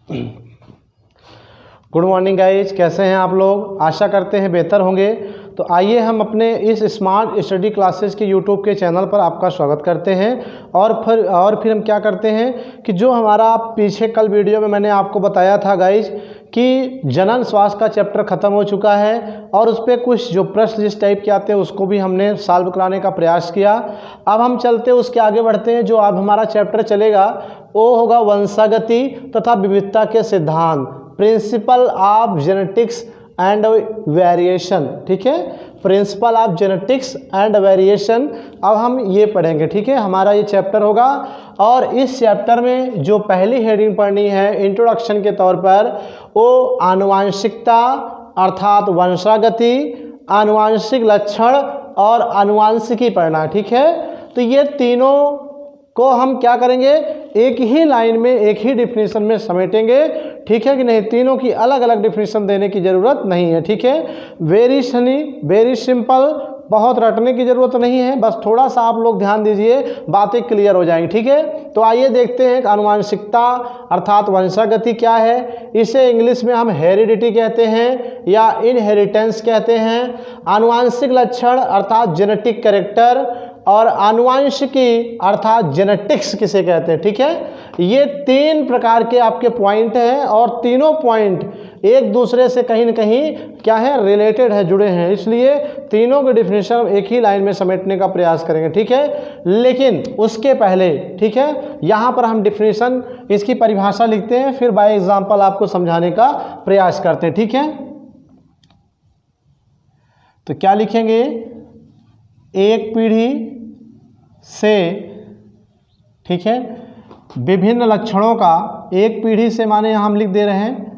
Good morning guys, कैसे हैं आप लोग? आशा करते हैं बेहतर होंगे। तो आइए हम अपने इस स्मार्ट स्टडी क्लासेस के यूट्यूब के चैनल पर आपका स्वागत करते हैं। और फिर हम क्या करते हैं कि जो हमारा पीछे कल वीडियो में मैंने आपको बताया था गाइज कि जनन स्वास्थ्य का चैप्टर ख़त्म हो चुका है और उस पर कुछ जो प्रश्न जिस टाइप के आते हैं उसको भी हमने सॉल्व कराने का प्रयास किया। अब हम चलते उसके आगे बढ़ते हैं। जो अब हमारा चैप्टर चलेगा वो होगा वंशागति तथा विविधता के सिद्धांत, principle of genetics and variation. ठीक है, principle of genetics and variation अब हम ये पढ़ेंगे। ठीक है, हमारा ये चैप्टर होगा और इस चैप्टर में जो पहली हेडिंग पढ़नी है इंट्रोडक्शन के तौर पर वो आनुवांशिकता अर्थात वंशागति, आनुवांशिक लक्षण और आनुवांशिकी पढ़ना। ठीक है, तो ये तीनों को हम क्या करेंगे, एक ही लाइन में एक ही डिफिनीशन में समेटेंगे। ठीक है कि नहीं? तीनों की अलग अलग डिफिनीशन देने की ज़रूरत नहीं है। ठीक है, वेरी सिंपल, बहुत रटने की ज़रूरत नहीं है, बस थोड़ा सा आप लोग ध्यान दीजिए, बातें क्लियर हो जाएंगी। ठीक है, तो आइए देखते हैं आनुवांशिकता अर्थात वंशागति क्या है। इसे इंग्लिश में हम हेरिडिटी कहते हैं या इनहेरिटेंस कहते हैं। आनुवांशिक लक्षण अर्थात जेनेटिक कैरेक्टर और आनुवांशिकी अर्थात जेनेटिक्स किसे कहते हैं। ठीक है, ये तीन प्रकार के आपके पॉइंट हैं और तीनों पॉइंट एक दूसरे से कहीं न कहीं क्या है, रिलेटेड है, जुड़े हैं। इसलिए तीनों के डिफिनेशन एक ही लाइन में समेटने का प्रयास करेंगे। ठीक है, लेकिन उसके पहले ठीक है यहाँ पर हम डिफिनेशन इसकी परिभाषा लिखते हैं, फिर बाय एग्जाम्पल आपको समझाने का प्रयास करते हैं। ठीक है, तो क्या लिखेंगे, एक पीढ़ी से ठीक है विभिन्न लक्षणों का, एक पीढ़ी से माने यहाँ हम लिख दे रहे हैं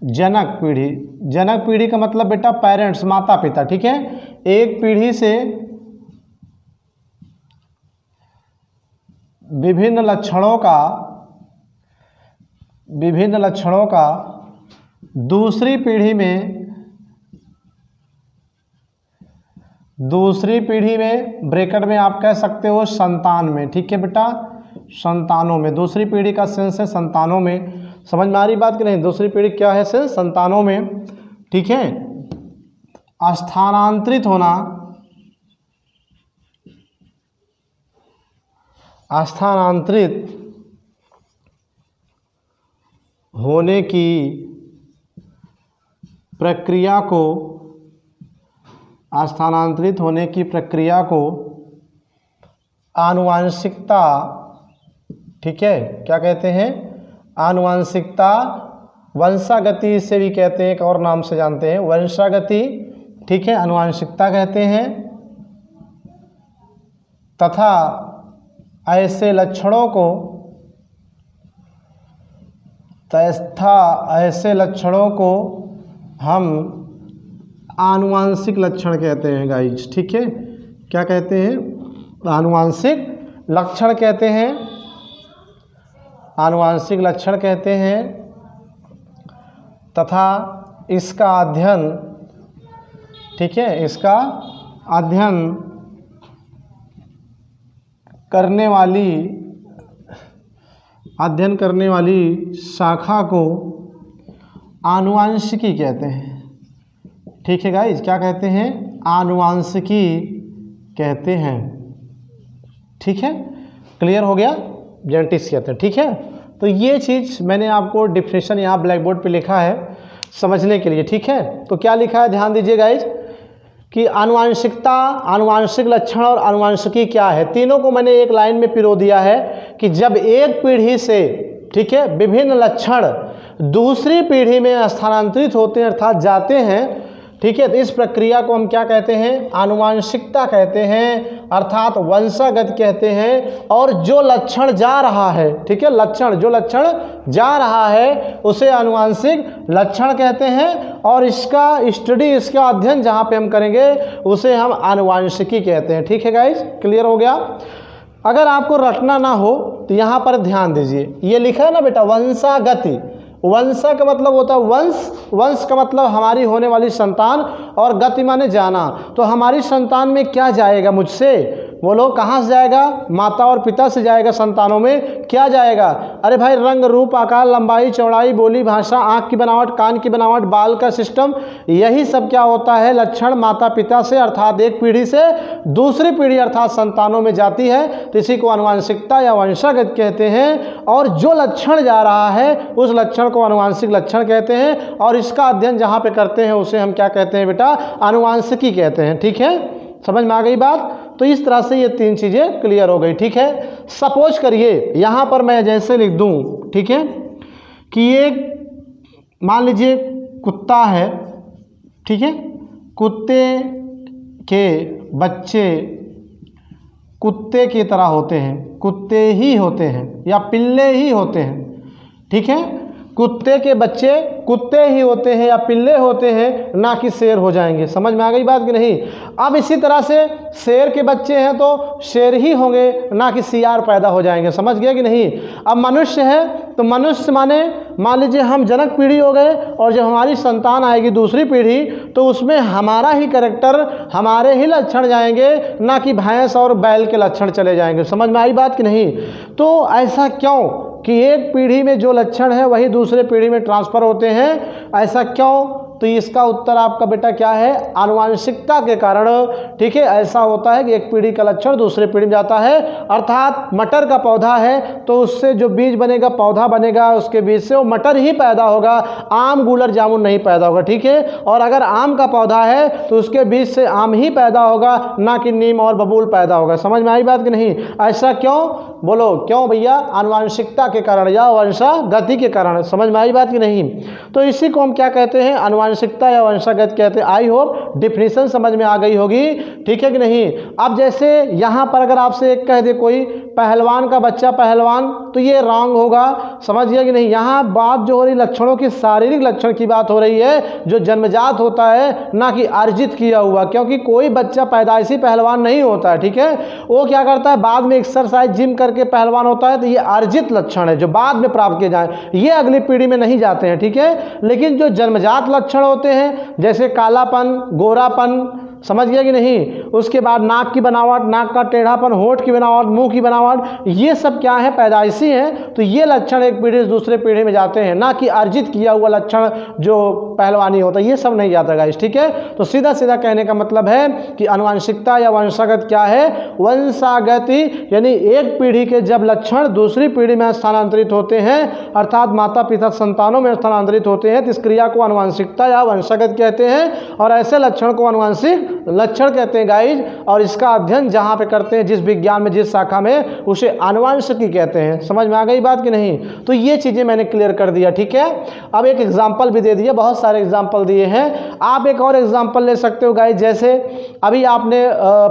जनक पीढ़ी। जनक पीढ़ी का मतलब बेटा पेरेंट्स, माता पिता। ठीक है, एक पीढ़ी से विभिन्न लक्षणों का दूसरी पीढ़ी में ब्रैकेट में आप कह सकते हो संतान में। ठीक है बेटा, संतानों में, दूसरी पीढ़ी का सेंस है संतानों में। समझ में आ रही बात कि नहीं? दूसरी पीढ़ी क्या है, सेंस संतानों में। ठीक है, स्थानांतरित होने की प्रक्रिया को आनुवांशिकता, ठीक है, क्या कहते हैं, आनुवांशिकता। वंशागति से भी कहते हैं, एक और नाम से जानते हैं वंशागति। ठीक है, आनुवांशिकता कहते हैं। तथा ऐसे लक्षणों को हम आनुवांशिक लक्षण कहते हैं गाइज। ठीक है, क्या कहते हैं, आनुवांशिक लक्षण कहते हैं, आनुवांशिक लक्षण कहते हैं। तथा इसका अध्ययन, ठीक है, इसका अध्ययन करने वाली शाखा को आनुवांशिकी कहते हैं। ठीक है गाइज, क्या कहते हैं, आनुवांशिकी कहते हैं। ठीक है, क्लियर हो गया, जेनेटिक्स कहते हैं। ठीक है, तो ये चीज़ मैंने आपको डिफिनेशन यहाँ ब्लैक बोर्ड पे लिखा है समझने के लिए। ठीक है, तो क्या लिखा है, ध्यान दीजिए गाइज कि आनुवांशिकता, आनुवांशिक लक्षण और आनुवांशिकी क्या है, तीनों को मैंने एक लाइन में पिरो दिया है कि जब एक पीढ़ी से ठीक है विभिन्न लक्षण दूसरी पीढ़ी में स्थानांतरित होते हैं अर्थात जाते हैं। ठीक है, तो इस प्रक्रिया को हम क्या कहते हैं, आनुवांशिकता कहते हैं अर्थात वंशागत कहते हैं। और जो लक्षण जा रहा है, ठीक है, जो लक्षण जा रहा है उसे आनुवांशिक लक्षण कहते हैं। और इसका स्टडी, इसका अध्ययन जहाँ पे हम करेंगे उसे हम आनुवांशिकी कहते हैं। ठीक है गाइज, क्लियर हो गया। अगर आपको रटना ना हो तो यहाँ पर ध्यान दीजिए, ये लिखा है ना बेटा वंशागति। वंशा का मतलब होता है वंश का मतलब हमारी होने वाली संतान, और गति माने जाना। तो हमारी संतान में क्या जाएगा मुझसे, बोलो कहाँ से जाएगा? माता और पिता से जाएगा। संतानों में क्या जाएगा? अरे भाई रंग, रूप, आकार, लंबाई, चौड़ाई, बोली, भाषा, आँख की बनावट, कान की बनावट, बाल का सिस्टम, यही सब क्या होता है? लक्षण माता पिता से अर्थात एक पीढ़ी से दूसरी पीढ़ी अर्थात संतानों में जाती है। तो इसी को आनुवंशिकता या वंशागत कहते हैं। और जो लक्षण जा रहा है उस लक्षण को आनुवंशिक लक्षण कहते हैं। और इसका अध्ययन जहाँ पे करते हैं उसे हम क्या कहते हैं बेटा? आनुवंशिकी कहते हैं। ठीक है, समझ में आ गई बात? तो इस तरह से ये तीन चीज़ें क्लियर हो गई। ठीक है, सपोज करिए यहाँ पर मैं जैसे लिख दूँ, ठीक है, कि ये मान लीजिए कुत्ता है, ठीक है, कुत्ते के बच्चे कुत्ते की तरह होते हैं, कुत्ते ही होते हैं या पिल्ले ही होते हैं। ठीक है, कुत्ते के बच्चे कुत्ते ही होते हैं या पिल्ले होते हैं, ना कि शेर हो जाएंगे। समझ में आ गई बात कि नहीं? अब इसी तरह से शेर के बच्चे हैं तो शेर ही होंगे, ना कि सियार पैदा हो जाएंगे। समझ गया कि नहीं? अब मनुष्य है तो मनुष्य माने मान लीजिए हम जनक पीढ़ी हो गए और जब हमारी संतान आएगी दूसरी पीढ़ी तो उसमें हमारा ही कैरेक्टर, हमारे ही लक्षण जाएंगे, ना कि भैंस और बैल के लक्षण चले जाएंगे। समझ में आई बात कि नहीं? तो ऐसा क्यों कि एक पीढ़ी में जो लक्षण है वही दूसरे पीढ़ी में ट्रांसफ़र होते हैं? ऐसा क्यों? तो इसका उत्तर आपका बेटा क्या है? आनुवंशिकता के कारण। ठीक है, ऐसा होता है कि एक पीढ़ी का लक्षण दूसरे पीढ़ी में जाता है। अर्थात मटर का पौधा है तो उससे जो बीज बनेगा, पौधा बनेगा, उसके बीज से वो मटर ही पैदा होगा, आम, गूलर, जामुन नहीं पैदा होगा। ठीक है, और अगर आम का पौधा है तो उसके बीज से आम ही पैदा होगा, ना कि नीम और बबूल पैदा होगा। समझ में आई बात कि नहीं? ऐसा क्यों? बोलो क्यों भैया? आनुवंशिकता के कारण या वंशागति के कारण। समझ में आई बात कि नहीं? तो इसी को हम क्या कहते हैं? आनुवंशिकता या वंशागत कहते हैं। आई होप डिफिनीशन समझ में आ गई होगी। ठीक है कि नहीं? अब जैसे यहाँ पर अगर आपसे एक कह दे कोई पहलवान का बच्चा पहलवान, तो ये रॉन्ग होगा। समझ गया कि नहीं? यहाँ बात जो हो रही लक्षणों की, शारीरिक लक्षण की बात हो रही है, जो जन्मजात होता है, ना कि अर्जित किया हुआ। क्योंकि कोई बच्चा पैदाइशी पहलवान नहीं होता है। ठीक है, वो क्या करता है? बाद में एक्सरसाइज जिम करके पहलवान होता है। तो ये अर्जित लक्षण है जो बाद में प्राप्त किए जाए, ये अगली पीढ़ी में नहीं जाते हैं। ठीक है, लेकिन जो जन्मजात लक्षण होते हैं जैसे कालापन, गोरापन, समझ गया कि नहीं? उसके बाद नाक की बनावट, नाक का टेढ़ापन, होठ की बनावट, मुंह की बनावट, ये सब क्या है? पैदाइशी हैं। तो ये लक्षण एक पीढ़ी से दूसरे पीढ़ी में जाते हैं, ना कि अर्जित किया हुआ लक्षण जो पहलवानी होता है, ये सब नहीं जाता गाइस। ठीक है, तो सीधा सीधा कहने का मतलब है कि आनुवंशिकता या वंशागत क्या है? वंशागति यानी एक पीढ़ी के जब लक्षण दूसरी पीढ़ी में स्थानांतरित होते हैं, अर्थात माता पिता संतानों में स्थानांतरित होते हैं, तो इस क्रिया को आनुवंशिकता या वंशागत कहते हैं। और ऐसे लक्षण को आनुवंशिक लक्षण कहते हैं गाइज। और इसका अध्ययन जहाँ पे करते हैं, जिस विज्ञान में, जिस शाखा में, उसे आनुवंशिकी कहते हैं। समझ में आ गई बात कि नहीं? तो ये चीज़ें मैंने क्लियर कर दिया। ठीक है, अब एक एग्जाम्पल भी दे दिया, बहुत सारे एग्जाम्पल दिए हैं। आप एक और एग्जाम्पल ले सकते हो गाइज। जैसे अभी आपने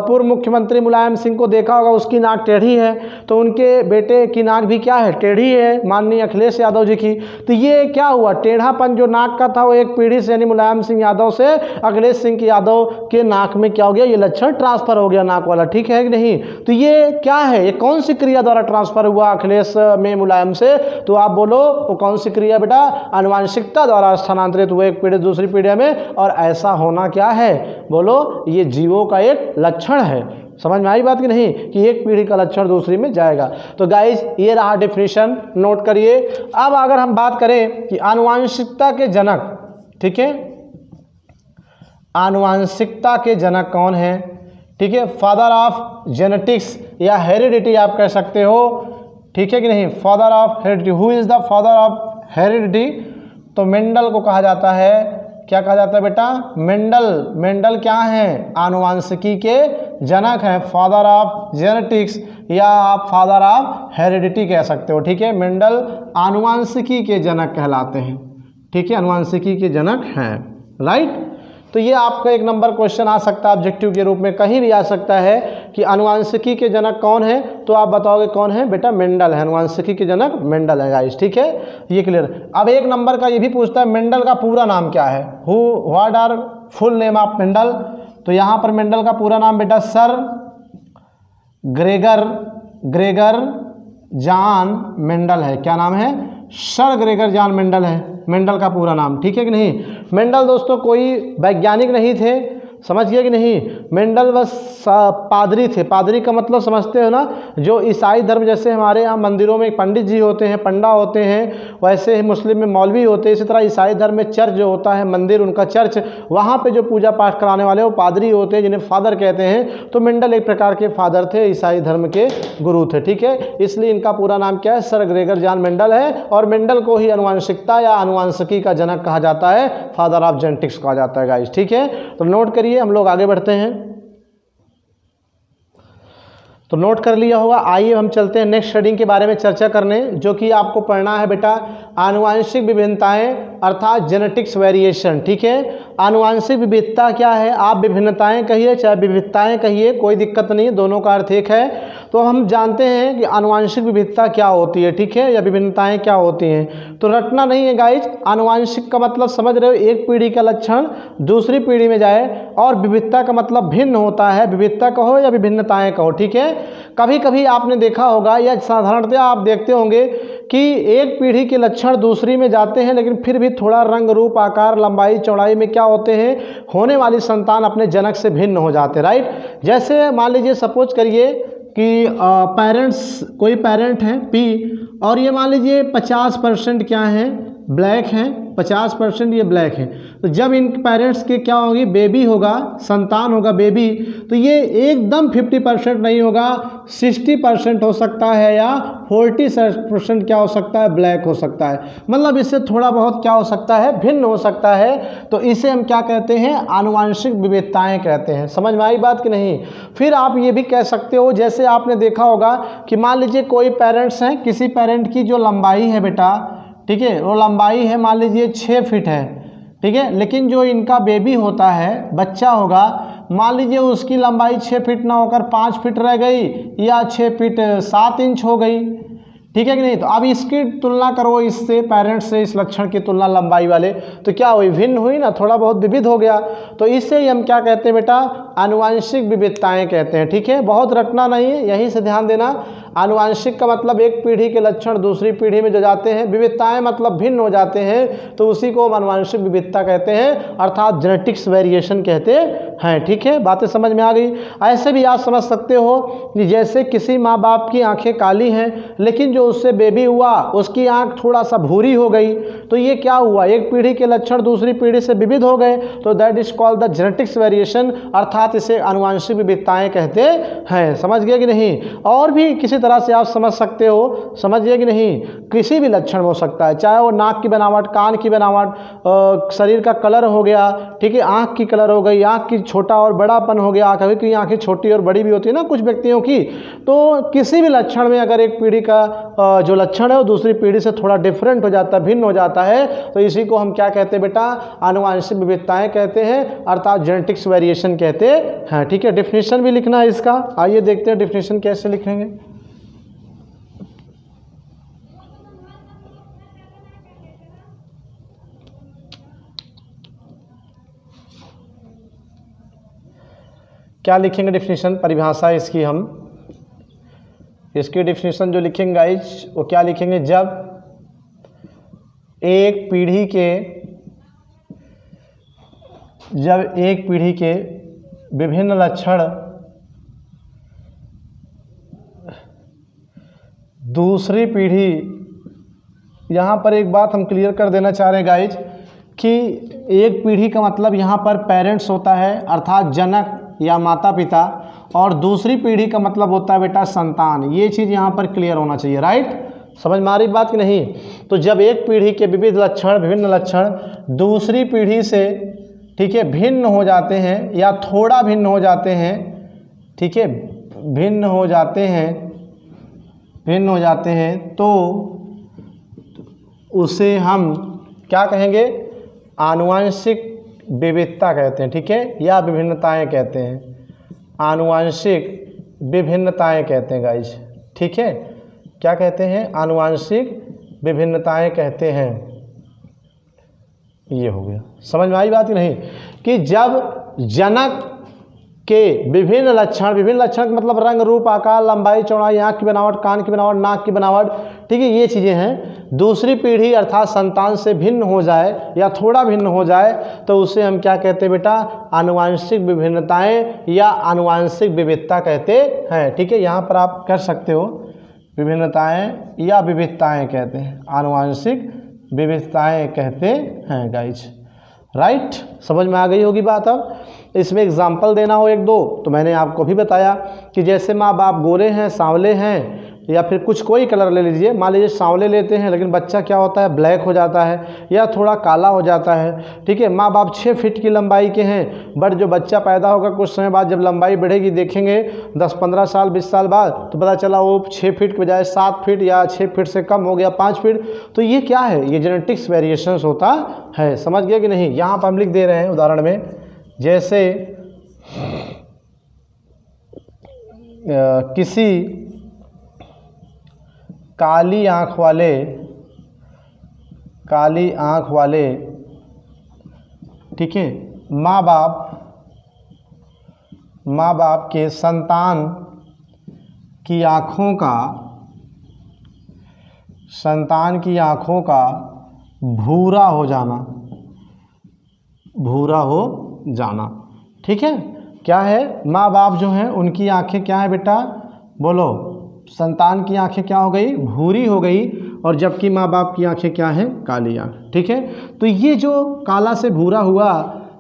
पूर्व मुख्यमंत्री मुलायम सिंह को देखा होगा, उसकी नाक टेढ़ी है, तो उनके बेटे की नाक भी क्या है? टेढ़ी है, माननीय अखिलेश यादव जी की। तो ये क्या हुआ? टेढ़ापन जो नाक का था वो एक पीढ़ी से यानी मुलायम सिंह यादव से अखिलेश सिंह यादव के नाक में क्या हो गया? ये लक्षण ट्रांसफर हो गया नाक वाला। ठीक है कि नहीं? तो ये क्या है? ये कौन सी क्रिया द्वारा ट्रांसफर हुआ अखिलेश में मुलायम से? तो आप बोलो वो कौन सी क्रिया बेटा? आनुवंशिकता द्वारा स्थानांतरित हुए एक पीढ़ी दूसरी पीढ़ी में। और ऐसा होना क्या है? बोलो ये जीवों का एक लक्षण है। समझ में आई बात कि नहीं? कि एक पीढ़ी का लक्षण दूसरी में जाएगा। तो गाइस ये रहा डिफिनीशन, नोट करिए। अब अगर हम बात करें कि आनुवंशिकता के जनक, ठीक है, आनुवंशिकता के जनक कौन है? ठीक है, फादर ऑफ जेनेटिक्स या हेरिडिटी आप कह सकते हो। ठीक है कि नहीं? Father of heredity, who is the father of heredity? तो मेंडल को कहा जाता है। क्या कहा जाता है बेटा? मेंडल। मेंडल क्या है? आनुवंशिकी के जनक हैं, फादर ऑफ जेनेटिक्स या आप फादर ऑफ हेरिडिटी कह सकते हो। ठीक है, मेंडल आनुवंशिकी के जनक कहलाते हैं। ठीक है, आनुवंशिकी के जनक हैं, राइट। तो ये आपका एक नंबर क्वेश्चन आ सकता है ऑब्जेक्टिव के रूप में, कहीं भी आ सकता है कि आनुवंशिकी के जनक कौन है, तो आप बताओगे कौन है बेटा? मेंडल है। आनुवंशिकी के जनक मेंडल है गाइस। ठीक है, ये क्लियर। अब एक नंबर का ये भी पूछता है मेंडल का पूरा नाम क्या है? What are full name of Mendel? तो यहाँ पर मेंडल का पूरा नाम बेटा सर ग्रेगर जॉन मेंडल है। क्या नाम है? सर ग्रेगर जॉन मेंडल है मेंडल का पूरा नाम। ठीक है कि नहीं? मेंडल दोस्तों कोई वैज्ञानिक नहीं थे, समझ गए कि नहीं। मेंडल बस पादरी थे। पादरी का मतलब समझते हो ना, जो ईसाई धर्म जैसे हमारे यहाँ मंदिरों में पंडित जी होते हैं, पंडा होते हैं, वैसे ही मुस्लिम में मौलवी होते हैं, इसी तरह ईसाई धर्म में चर्च जो होता है, मंदिर उनका चर्च, वहाँ पे जो पूजा पाठ कराने वाले वो पादरी होते हैं, जिन्हें फादर कहते हैं। तो मेंडल एक प्रकार के फादर थे, ईसाई धर्म के गुरु थे, ठीक है। इसलिए इनका पूरा नाम क्या है, सर ग्रेगर जॉन मेंडल है। और मेंडल को ही आनुवंशिकता या आनुवंशिकी का जनक कहा जाता है, फादर ऑफ जेनेटिक्स कहा जाता है गाइस, ठीक है। तो नोट करिए, हम लोग आगे बढ़ते हैं। तो नोट कर लिया होगा। आइए हम चलते हैं नेक्स्ट हेडिंग के बारे में चर्चा करने, जो कि आपको पढ़ना है बेटा आनुवांशिक विभिन्नताएं अर्थात जेनेटिक्स वेरिएशन, ठीक है। आनुवांशिक विविधता क्या है, आप विभिन्नताएं कहिए चाहे विविधताएं कहिए, कोई दिक्कत नहीं, दोनों का अर्थ एक है। तो हम जानते हैं कि आनुवांशिक विविधता क्या होती है, ठीक है, या विभिन्नताएं क्या होती हैं। तो रटना नहीं है गाइज। आनुवांशिक का मतलब समझ रहे हो, एक पीढ़ी का लक्षण दूसरी पीढ़ी में जाए, और विविधता का मतलब भिन्न होता है, विविधता कहो या विभिन्नताएं कहो, ठीक है। कभी कभी आपने देखा होगा या साधारणतः आप देखते होंगे कि एक पीढ़ी के लक्षण दूसरी में जाते हैं, लेकिन फिर भी थोड़ा रंग रूप आकार लंबाई चौड़ाई में क्या होते हैं, होने वाली संतान अपने जनक से भिन्न हो जाते हैं, राइट। जैसे मान लीजिए सपोज करिए कि कोई पेरेंट है पी, और ये मान लीजिए 50% क्या है, ब्लैक हैं, 50% ये ब्लैक है। तो जब इन पेरेंट्स के क्या होगी, बेबी होगा, संतान होगा बेबी, तो ये एकदम 50% नहीं होगा, 60% हो सकता है, या 40% क्या हो सकता है, ब्लैक हो सकता है। मतलब इससे थोड़ा बहुत क्या हो सकता है, भिन्न हो सकता है। तो इसे हम क्या कहते हैं, आनुवांशिक विविधताएं कहते हैं। समझ में आई बात कि नहीं। फिर आप ये भी कह सकते हो, जैसे आपने देखा होगा कि मान लीजिए कोई पेरेंट्स हैं, किसी पेरेंट की जो लंबाई है बेटा, ठीक है, वो लंबाई है मान लीजिए 6 फीट है, ठीक है, लेकिन जो इनका बेबी होता है, बच्चा होगा, मान लीजिए उसकी लंबाई 6 फीट ना होकर 5 फीट रह गई, या 6 फीट 7 इंच हो गई, ठीक है कि नहीं। तो अब इसकी तुलना करो इससे, पेरेंट्स से, इस लक्षण की तुलना लंबाई वाले, तो क्या हुई, भिन्न हुई ना, थोड़ा बहुत विविध हो गया। तो इससे ही हम क्या कहते हैं बेटा, आनुवांशिक विविधताएं कहते हैं, ठीक है। बहुत रटना नहीं है, यहीं से ध्यान देना। आनुवांशिक का मतलब एक पीढ़ी के लक्षण दूसरी पीढ़ी में जो जाते हैं, विविधताएं मतलब भिन्न हो जाते हैं, तो उसी को हम आनुवांशिक विविधता कहते हैं, अर्थात जेनेटिक्स वेरिएशन कहते हैं, ठीक है। बातें समझ में आ गई। ऐसे भी आप समझ सकते हो कि जैसे किसी माँ बाप की आंखें काली हैं, लेकिन जो उससे बेबी हुआ उसकी आंख थोड़ा सा भूरी हो गई, तो ये क्या हुआ, एक पीढ़ी के लक्षण दूसरी पीढ़ी से विविध हो गए, तो that is called the genetics variation, अर्थात इसे आनुवांशिक विविधताएं कहते हैं। समझ गए कि नहीं। और भी किसी तरह से आप समझ सकते हो, समझिए कि नहीं, किसी भी लक्षण हो सकता है, चाहे वो नाक की बनावट, कान की बनावट, शरीर का कलर हो गया, ठीक है, आंख की कलर हो गई, आंख की छोटा और बड़ापन हो गया, कभी कभी आंखें छोटी और बड़ी भी होती है ना कुछ व्यक्तियों की। तो किसी भी लक्षण में अगर एक पीढ़ी का जो लक्षण है वो दूसरी पीढ़ी से थोड़ा डिफरेंट हो जाता है, भिन्न हो जाता है, तो इसी को हम क्या कहते हैं बेटा, आनुवांशिक विविधताएं कहते हैं, अर्थात जेनेटिक्स वेरिएशन कहते हैं, ठीक है। डेफिनेशन भी लिखना है इसका, आइए देखते हैं डेफिनेशन कैसे लिखेंगे। क्या लिखेंगे डेफिनेशन, परिभाषा इसकी हम, इसकी डेफिनेशन जो लिखेंगे गाइस वो क्या लिखेंगे, जब एक पीढ़ी के विभिन्न लक्षण दूसरी पीढ़ी, यहाँ पर एक बात हम क्लियर कर देना चाह रहे हैं गाइज कि एक पीढ़ी का मतलब यहाँ पर पेरेंट्स होता है, अर्थात जनक या माता पिता, और दूसरी पीढ़ी का मतलब होता है बेटा संतान। ये चीज़ यहाँ पर क्लियर होना चाहिए, राइट। समझ में आ रही बात कि नहीं। तो जब एक पीढ़ी के विभिन्न लक्षण दूसरी पीढ़ी से, ठीक है, भिन्न हो जाते हैं या थोड़ा भिन्न हो जाते हैं, ठीक है, भिन्न हो जाते हैं, तो उसे हम क्या कहेंगे, आनुवांशिक विविधता कहते हैं, ठीक है, या विभिन्नताएं कहते हैं, आनुवांशिक विभिन्नताएं कहते हैं गाइस, ठीक है। क्या कहते हैं, आनुवांशिक विभिन्नताएं कहते हैं। ये हो गया, समझ में आई बात कि नहीं, कि जब जनक के विभिन्न लक्षण मतलब रंग, रूप, आकार, लंबाई, चौड़ाई, आँख की बनावट, कान की बनावट, नाक की बनावट, ठीक है, ये चीज़ें हैं। दूसरी पीढ़ी अर्थात संतान से भिन्न हो जाए या थोड़ा भिन्न हो जाए तो उसे हम क्या कहते हैं बेटा, आनुवांशिक विभिन्नताएं या आनुवांशिक विविधता कहते हैं। ठीक है, यहाँ पर आप कर सकते हो, विभिन्नताएं या विविधताएं कहते हैं, आनुवांशिक विविधताएं कहते हैं गाइज। राइट, समझ में आ गई होगी बात। अब इसमें एग्जाम्पल देना हो एक दो तो मैंने आपको भी बताया कि जैसे माँ बाप गोरे हैं, सांवले हैं, या फिर कुछ कोई कलर ले लीजिए, मान लीजिए सांवले लेते हैं लेकिन बच्चा क्या होता है, ब्लैक हो जाता है या थोड़ा काला हो जाता है। ठीक है, माँ बाप 6 फीट की लंबाई के हैं, बट जो बच्चा पैदा होगा कुछ समय बाद जब लंबाई बढ़ेगी, देखेंगे 10-15 साल 20 साल बाद तो पता चला वो 6 फीट के बजाय 7 फीट या 6 फीट से कम हो गया, 5 फीट। तो ये क्या है, ये जेनेटिक्स वेरिएशंस होता है। समझ गया कि नहीं। यहाँ पर हम लिख दे रहे हैं उदाहरण में, जैसे किसी काली आँख वाले ठीक है माँ बाप के संतान की आँखों का भूरा हो जाना। ठीक है, क्या है, माँ बाप जो हैं उनकी आँखें क्या है बेटा, बोलो, संतान की आंखें क्या हो गई, भूरी हो गई, और जबकि माँ बाप की आंखें क्या है, काली आंख। ठीक है, तो ये जो काला से भूरा हुआ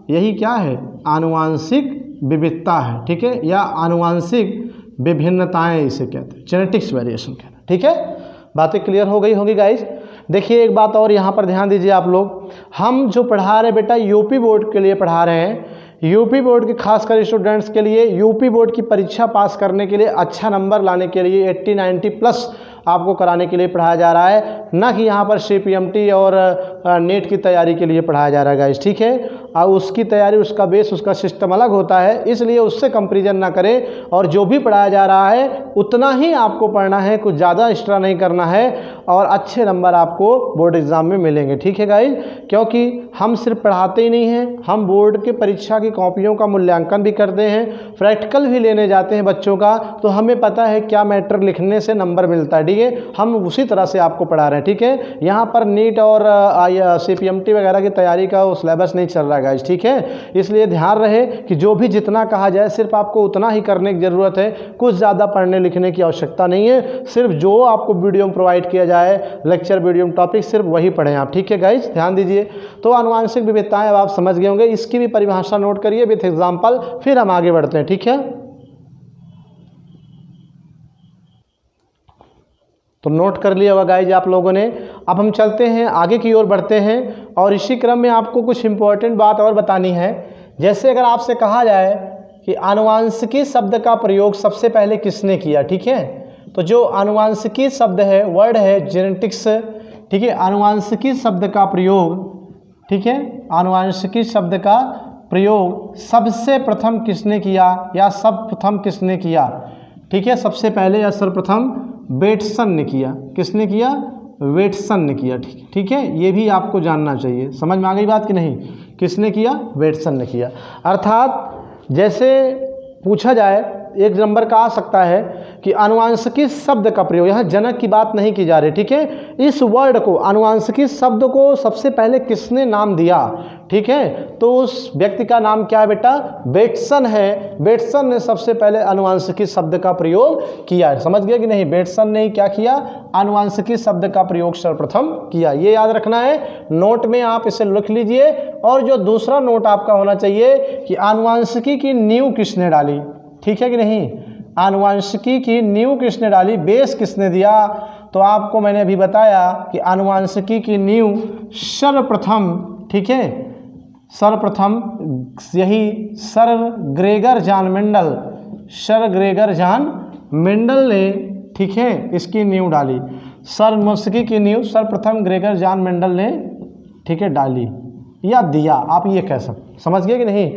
यही क्या है, आनुवांशिक विविधता है। ठीक है, या आनुवांशिक विभिन्नताएं इसे कहते हैं, जेनेटिक्स वेरिएशन कहते हैं। ठीक है, बातें क्लियर हो गई होगी गाइज। देखिए एक बात और यहाँ पर ध्यान दीजिए आप लोग, हम जो पढ़ा रहे बेटा यूपी बोर्ड के लिए पढ़ा रहे हैं, यूपी बोर्ड के खासकर स्टूडेंट्स के लिए, यूपी बोर्ड की परीक्षा पास करने के लिए, अच्छा नंबर लाने के लिए 80-90 प्लस आपको कराने के लिए पढ़ाया जा रहा है, ना कि यहाँ पर CPMT और नेट की तैयारी के लिए पढ़ाया जा रहा है गाइस। ठीक है, और उसकी तैयारी, उसका बेस, उसका सिस्टम अलग होता है, इसलिए उससे कंपैरिजन ना करें, और जो भी पढ़ाया जा रहा है उतना ही आपको पढ़ना है, कुछ ज़्यादा एक्स्ट्रा नहीं करना है, और अच्छे नंबर आपको बोर्ड एग्ज़ाम में मिलेंगे। ठीक है गाइस, क्योंकि हम सिर्फ पढ़ाते ही नहीं हैं, हम बोर्ड के परीक्षा की कॉपियों का मूल्यांकन भी करते हैं, प्रैक्टिकल भी लेने जाते हैं बच्चों का, तो हमें पता है क्या मैटर लिखने से नंबर मिलता है। ठीक है, हम उसी तरह से आपको पढ़ा रहे हैं। ठीक है, यहाँ पर नीट और CPMT वगैरह की तैयारी का सिलेबस नहीं चल रहा है गाइस। ठीक है, इसलिए ध्यान रहे कि जो भी जितना कहा जाए सिर्फ आपको उतना ही करने की ज़रूरत है, कुछ ज़्यादा पढ़ने लिखने की आवश्यकता नहीं है, सिर्फ जो आपको वीडियो में प्रोवाइड किया जाए, लेक्चर वीडियो में टॉपिक, सिर्फ वही पढ़ें आप। ठीक है गाइस, ध्यान दीजिए। तो आनुवांशिक विविधताएं अब आप समझ गए होंगे, इसकी भी परिभाषा नोट करिए विथ एग्जाम्पल, फिर हम आगे बढ़ते हैं। ठीक है, तो नोट कर लिया होगा गाइज आप लोगों ने। अब हम चलते हैं आगे की ओर बढ़ते हैं, और इसी क्रम में आपको कुछ इंपॉर्टेंट बात और बतानी है। जैसे अगर आपसे कहा जाए कि आनुवांशिकी शब्द का प्रयोग सबसे पहले किसने किया। ठीक है, तो जो आनुवांशिकी शब्द है, वर्ड है जेनेटिक्स। ठीक है, आनुवांशिकी शब्द का प्रयोग, ठीक है, आनुवांशिकी शब्द का प्रयोग सबसे प्रथम किसने किया, या सर्वप्रथम किसने किया। ठीक है, सबसे पहले या सर्वप्रथम बेटसन ने किया। किसने किया, वेटसन ने किया। ठीक है, ये भी आपको जानना चाहिए। समझ में आ गई बात कि नहीं, किसने किया, वेटसन ने किया। अर्थात जैसे पूछा जाए, एक नंबर का आ सकता है कि आनुवांशिकी शब्द का प्रयोग, यहाँ जनक की बात नहीं की जा रही। ठीक है, इस वर्ड को, आनुवांशिकी शब्द को सबसे पहले किसने नाम दिया। ठीक है, तो उस व्यक्ति का नाम क्या है बेटा, बेटसन है। बेटसन ने सबसे पहले आनुवांशिकी शब्द का प्रयोग किया है। समझ गया कि नहीं, बेटसन ने क्या किया, आनुवांशिकी शब्द का प्रयोग सर्वप्रथम किया। ये याद रखना है, नोट में आप इसे लिख लीजिए। और जो दूसरा नोट आपका होना चाहिए कि आनुवांशिकी की नींव किसने डाली। ठीक है कि नहीं, आनुवांशिकी की नींव किसने डाली, बेस किसने दिया। तो आपको मैंने अभी बताया कि आनुवांशिकी की नींव सर्वप्रथम, ठीक है, सर्वप्रथम यही सर ग्रेगर जान मेंडल ने, ठीक है, इसकी नींव डाली। आनुवांशिकी की नींव सर्वप्रथम ग्रेगर जान मेंडल ने, ठीक है, डाली या दिया, आप ये कह सकते। समझ गए कि नहीं।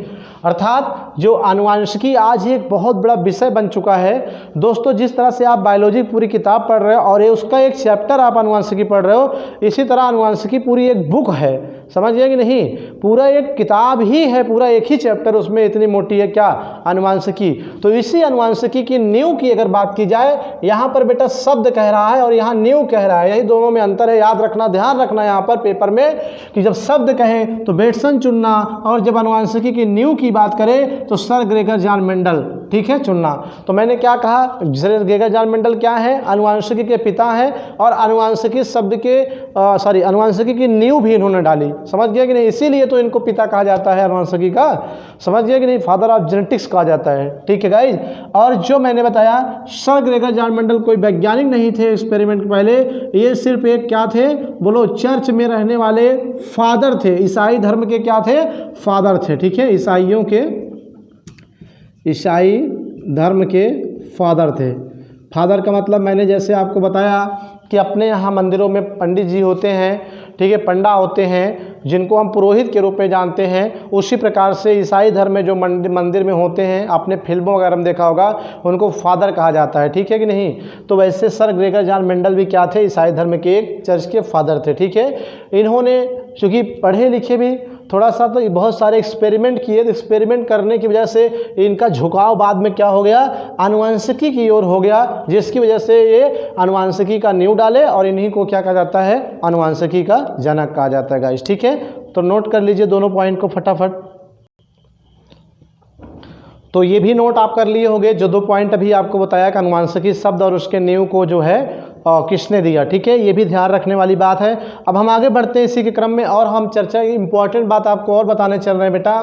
अर्थात जो आनुवांशिकी आज एक बहुत बड़ा विषय बन चुका है दोस्तों। जिस तरह से आप बायोलॉजी पूरी किताब पढ़ रहे हो और ये उसका एक चैप्टर आप आनुवांशिकी पढ़ रहे हो, इसी तरह आनुवांशिकी पूरी एक बुक है। समझ गया कि नहीं। पूरा एक किताब ही है, पूरा एक ही चैप्टर उसमें इतनी मोटी है क्या, अनुवांशिकी। तो इसी अनुवांशिकी की नींव की अगर बात की जाए, यहाँ पर बेटा शब्द कह रहा है और यहाँ नींव कह रहा है, यही दोनों में अंतर है। याद रखना, ध्यान रखना यहाँ पर पेपर में कि जब शब्द कहें तो बेटसन चुनना, और जब अनुवांशिकी की नींव की बात करें तो सर ग्रेगर जॉन मेंडल, ठीक है, चुनना। तो मैंने क्या कहा, सर ग्रेगर जॉन मेंडल क्या है, अनुवांशिकी के पिता हैं, और अनुवांशिकी शब्द के अनुवांशिकी की नींव भी इन्होंने डाली। समझ गया कि नहीं, इसीलिए तो इनको पिता कहा जाता है अनुवांशिकी का। समझ गया कि नहीं, फादर ऑफ जेनेटिक्स कहा जाता है, ठीक है गाइज। और जो मैंने बताया, सर ग्रेगर जॉन मेंडल कोई वैज्ञानिक नहीं थे एक्सपेरिमेंट के पहले, ये सिर्फ एक क्या थे, बोलो, चर्च में रहने वाले फादर थे, ईसाई धर्म के क्या थे, फादर थे, ठीक है, ईसाई धर्म के फादर थे। फादर का मतलब मैंने जैसे आपको बताया कि अपने यहाँ मंदिरों में पंडित जी होते हैं, ठीक है, पंडा होते हैं, जिनको हम पुरोहित के रूप में जानते हैं। उसी प्रकार से ईसाई धर्म में जो मंदिर में होते हैं, आपने फिल्मों वगैरह में देखा होगा, उनको फादर कहा जाता है, ठीक है कि नहीं। तो वैसे सर ग्रेगर जॉन मेंडल भी क्या थे, ईसाई धर्म के एक चर्च के फादर थे, ठीक है। इन्होंने चूँकि पढ़े लिखे भी थोड़ा सा, तो बहुत सारे एक्सपेरिमेंट किए, तो एक्सपेरिमेंट करने की वजह से इनका झुकाव बाद में क्या हो गया, अनुवांशिकी की ओर हो गया, जिसकी वजह से ये अनुवांशिकी का नींव डाले, और इन्हीं को क्या कहा जाता है, अनुवांशिकी का जनक कहा जाता है गाइस, ठीक है। तो नोट कर लीजिए दोनों पॉइंट को फटाफट। तो ये भी नोट आप कर लिए होंगे, जो 2 पॉइंट अभी आपको बताया कि अनुवांशिकी शब्द और उसके नींव को जो है किसने दिया, ठीक है, ये भी ध्यान रखने वाली बात है। अब हम आगे बढ़ते हैं इसी के क्रम में, और हम चर्चा की इंपॉर्टेंट बात आपको और बताने चल रहे हैं बेटा,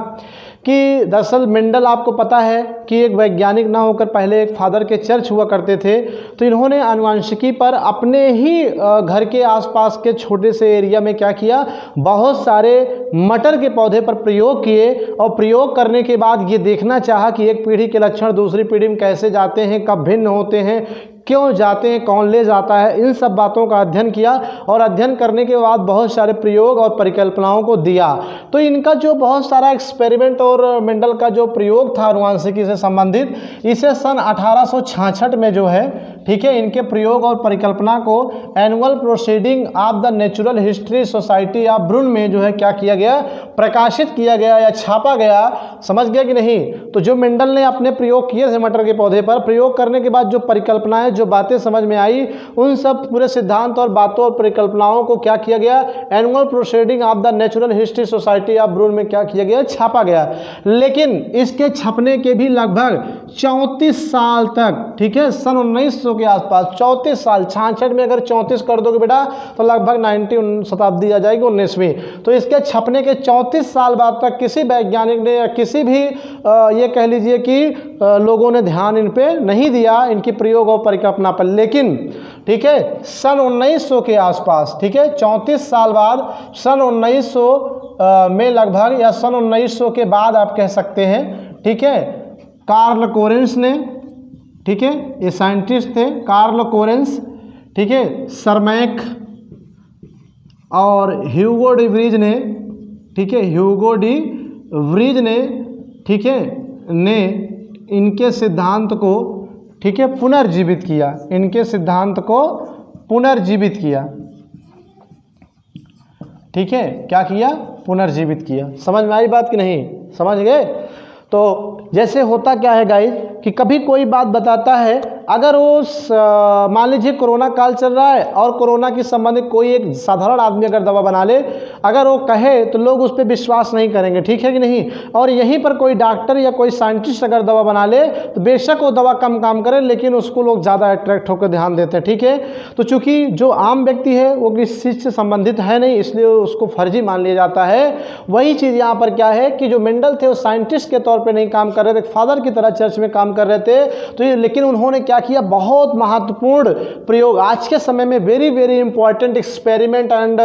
कि दरअसल मेंडल आपको पता है कि एक वैज्ञानिक ना होकर पहले एक फादर के चर्च हुआ करते थे। तो इन्होंने अनुवांशिकी पर अपने ही घर के आसपास के छोटे से एरिया में क्या किया, बहुत सारे मटर के पौधे पर प्रयोग किए, और प्रयोग करने के बाद ये देखना चाहा कि एक पीढ़ी के लक्षण दूसरी पीढ़ी में कैसे जाते हैं, कब भिन्न होते हैं, क्यों जाते हैं, कौन ले जाता है, इन सब बातों का अध्ययन किया, और अध्ययन करने के बाद बहुत सारे प्रयोग और परिकल्पनाओं को दिया। तो इनका जो बहुत सारा एक्सपेरिमेंट और मेंडल का जो प्रयोग था अनुवांशिकी से संबंधित, इसे सन 1866 में जो है, ठीक है, इनके प्रयोग और परिकल्पना को annual proceeding of the natural history society of Brunn में जो है क्या किया गया, प्रकाशित किया गया या छापा गया। समझ गया कि नहीं। तो जो मेंडल ने अपने प्रयोग किए थे मटर के पौधे पर, प्रयोग करने के बाद जो परिकल्पनाएं, जो बातें समझ में आई, उन सब पूरे सिद्धांत और बातों और परिकल्पनाओं को क्या किया गया, annual proceeding of the natural history society of Brunn में क्या किया गया, छापा गया। लेकिन इसके छपने के भी लगभग 34 साल तक, ठीक है, सन 1900 के आसपास, 34 साल, 66 में अगर 34 कर दोगे बेटा तो लगभग 19 शताब्दी आ जाएगी, 19वीं। तो इसके छपने के 34 साल बाद तक किसी वैज्ञानिक ने या किसी भी ये कह लीजिए कि लोगों ने ध्यान इन पे नहीं दिया, इनकी प्रयोग और परिकल्पना पर। लेकिन ठीक है, सन 1900 के आसपास, ठीक है, 34 साल बाद सन 1900 में लगभग, या सन 1900 के बाद आप कह सकते हैं, ठीक है, कार्ल कोरेंस ने, ठीक है, ये साइंटिस्ट थे, कार्ल कोरेंस, ठीक है, सरमैक और ह्यूगो डी व्रीज ने, ठीक है, ह्यूगो डी व्रीज ने, ठीक है, ने इनके सिद्धांत को, ठीक है, पुनर्जीवित किया, इनके सिद्धांत को पुनर्जीवित किया, ठीक है, क्या किया, पुनर्जीवित किया। समझ में आई बात कि नहीं, समझ गए। तो जैसे होता क्या है गाइस कि कभी कोई बात बताता है, अगर वो मान लीजिए कोरोना काल चल रहा है और कोरोना की संबंधित कोई एक साधारण आदमी अगर दवा बना ले, अगर वो कहे तो लोग उस पर विश्वास नहीं करेंगे, ठीक है कि नहीं। और यहीं पर कोई डॉक्टर या कोई साइंटिस्ट अगर दवा बना ले तो बेशक वो दवा कम काम करे, लेकिन उसको लोग ज़्यादा अट्रैक्ट होकर ध्यान देते हैं, ठीक है। तो चूँकि जो आम व्यक्ति है वो किस चीज़ से संबंधित है नहीं, इसलिए उसको फर्जी मान लिया जाता है। वही चीज़ यहाँ पर क्या है कि जो मेंडल थे वो साइंटिस्ट के तौर पर नहीं काम कर रहे थे, फादर की तरह चर्च में काम कर रहे थे। तो ये, लेकिन उन्होंने क्या किया, बहुत महत्वपूर्ण प्रयोग, आज के समय में very very important experiment and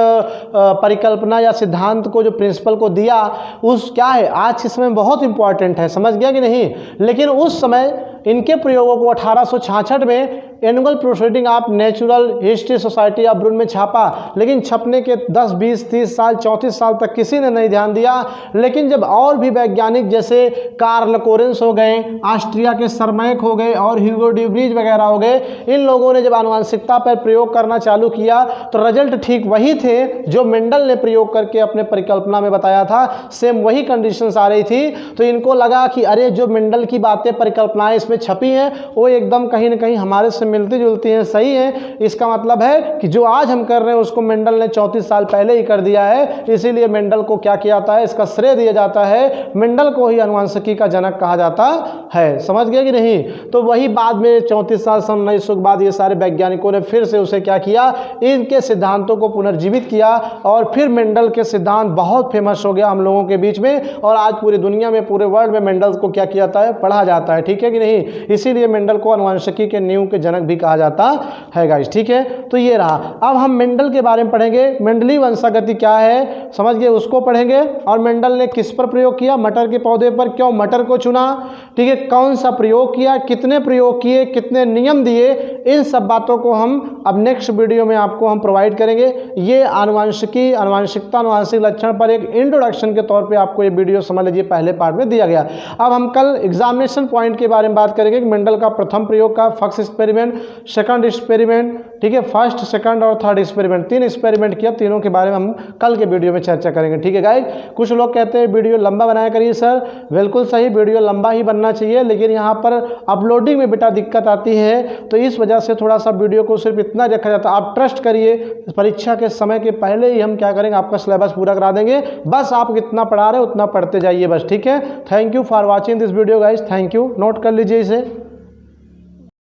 परिकल्पना या सिद्धांत को, जो प्रिंसिपल को दिया, उस क्या है, आज के समय में बहुत इंपॉर्टेंट है। समझ गया कि नहीं। लेकिन उस समय इनके प्रयोगों को 1866 में annual proceeding of natural history society of Brunn में छापा, लेकिन छपने के 10, 20, 30 साल, 34 साल तक किसी ने नहीं ध्यान दिया। लेकिन जब और भी वैज्ञानिक जैसे कार्ल कोरेंस हो गए, ऑस्ट्रिया के सरमैक हो गए और ह्यूगो ड्यूब्रीज वगैरह हो गए, इन लोगों ने जब आनुवंशिकता पर प्रयोग करना चालू किया तो रिजल्ट ठीक वही थे जो मेंडल ने प्रयोग करके अपने परिकल्पना में बताया था। सेम वही कंडीशंस आ रही थी। तो इनको लगा कि अरे जो मेंडल की बातें, परिकल्पनाएं इसमें छपी हैं वो एकदम कहीं ना कहीं हमारे से मिलती जुलती हैं, सही है। इसका मतलब है कि जो आज हम कर रहे हैं उसको मेंडल ने 34 साल पहले ही कर दिया है। इसीलिए मेंडल को क्या किया जाता है, इसका श्रेय दिया जाता है, मेंडल को ही आनुवंशिकी का जनक कहा जाता है। समझ गए कि नहीं? तो वही बाद में 34 साल सन 1900 के बाद ये सारे वैज्ञानिकों ने फिर से उसे क्या किया, इनके सिद्धांतों को पुनर्जीवित किया और फिर मेंडल के सिद्धांत बहुत फेमस हो गया हम लोगों के बीच में। और आज पूरी दुनिया में, पूरे वर्ल्ड में मेंडल को क्या किया जाता है, पढ़ा जाता है। ठीक है कि नहीं? इसीलिए मेंडल को आनुवंशिकी के नींव के जनक भी कहा जाता है गाइस। ठीक है, तो ये रहा। अब हम मेंडल के बारे में पढ़ेंगे, मेंडलीय वंशागति क्या है, समझ गए, उसको पढ़ेंगे। और मेंडल ने किस पर प्रयोग किया, मटर के पौधे पर, क्यों मटर को चुना, ठीक है, कौन सा प्रयोग किया, कितने प्रयोग किए, कितने नियम दिए, इन सब बातों को हम अब नेक्स्ट वीडियो में आपको हम प्रोवाइड करेंगे। ये आनुवंशिकी, आनुवंशिकता, आनुवंशिक लक्षण पर एक इंट्रोडक्शन के तौर पे आपको ये वीडियो समझ लीजिए पहले पार्ट में दिया गया। अब हम कल एग्जामिनेशन पॉइंट के बारे में बात करेंगे कि मेंडल का प्रथम प्रयोग का फक्स एक्सपेरिमेंट, सेकंड एक्सपेरिमेंट, ठीक है, फर्स्ट, सेकंड और थर्ड एक्सपेरिमेंट, 3 एक्सपेरिमेंट किया, तीनों के बारे में हम कल के वीडियो में चर्चा करेंगे। ठीक है गाइस, कुछ लोग कहते हैं वीडियो लंबा बनाया करिए सर, बिल्कुल सही, वीडियो लंबा ही बनना चाहिए, लेकिन यहाँ पर अपलोडिंग में बेटा दिक्कत आती है, तो इस वजह से थोड़ा सा वीडियो को सिर्फ इतना रखा जाता है। आप ट्रस्ट करिए, परीक्षा के समय के पहले ही हम क्या करेंगे, आपका सिलेबस पूरा करा देंगे। बस आप कितना पढ़ा रहे हो उतना पढ़ते जाइए बस। ठीक है, thank you for watching this video guys, thank you. Note कर लीजिए इसे।